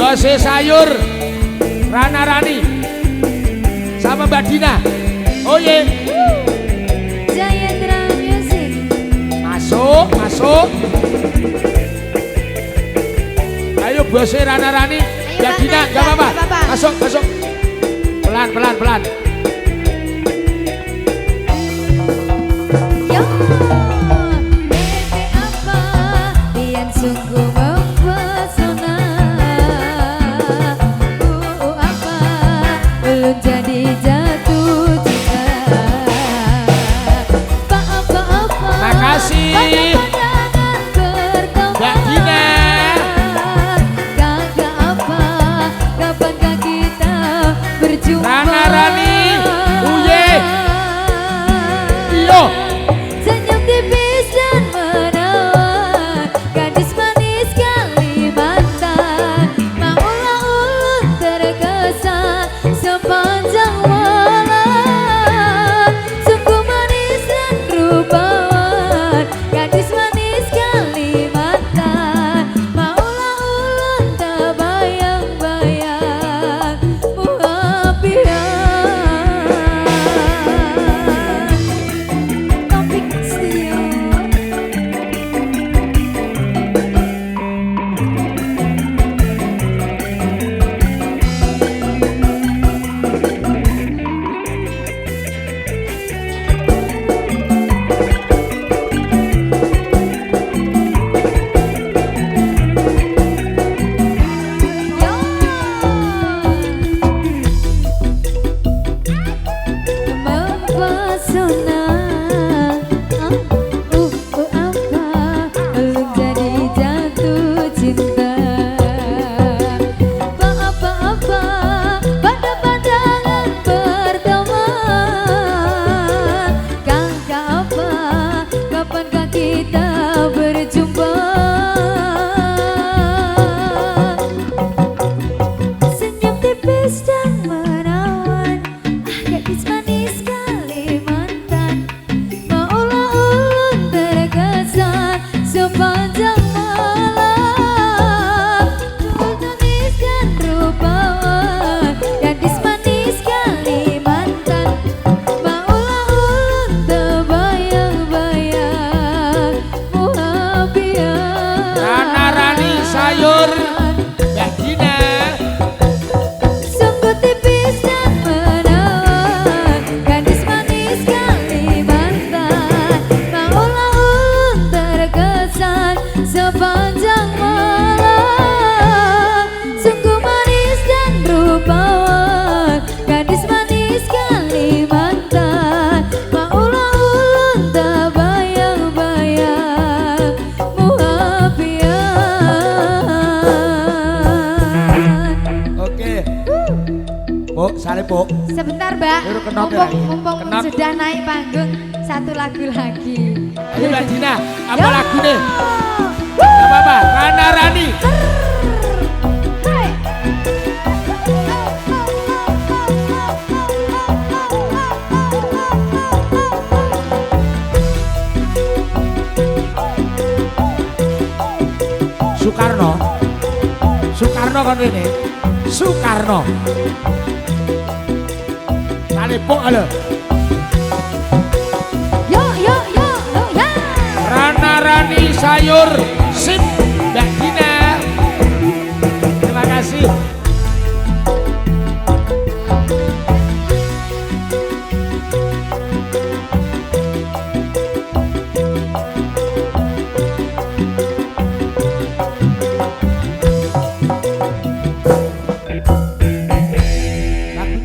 Bose sayur Rana Rani sama Mbak Dina. Oh ye. Jayendra Music. Masuk, masuk. Ayo Bose Rana Rani, Mbak Dina, gak apa-apa. Masuk, masuk. Pelan, pelan, pelan. Yo, bebe apa yang sungguh mempesona. Apa belum jadi jatuh cinta. Apa-apa. Makasih. Pandangan pertama. Mbak Dina. Kakak apa, kapankah kita berjumpa. Rana Rani, Uye. Iyo. Senyum tipis dan menawan, gadis manis Kalimantan. Maulah ulun terkesan sepanjang malam. Sungguh manis dan rupawan, gadis manis Kalimantan. Maulah ulun terbayang-bayang muhabian. Topik Studio. Mempesona. Apa belum jadi jatuh cinta. Apa-apa pada pandangan pertama. Kakak apa kapankah kita berjumpa. Senyum tipis dan menawan, gadis manis Kalimantan. Maulah ulun terkesan sepanjang malam. Manis dan rupawan, gadis manis Kalimantan. Maulah ulun terbayang-bayang muhabian. Rana Rani sayur Mbak Dina. Sungguh tipis dan menawan, gadis manis Kalimantan. Maulah ulun terkesan sepanjang malam. Sungguh manis dan rupawan, gadis manis Kalimantan. Maulah ulun terbayang-bayang muhabian. Oke. Bu, salib bu. Sebentar Mbak, Baru kenop ya, mumpung kenop. sudah naik panggung, satu lagu lagi. Ayo Mbak Dina, apa Yo. lagu nih? Gak apa-apa, Rana Rani. Hey. Soekarno. Soekarno kan ini. Soekarno. Talipuk halo. Yo yo yo yo ya. Rana Rani sayur Sim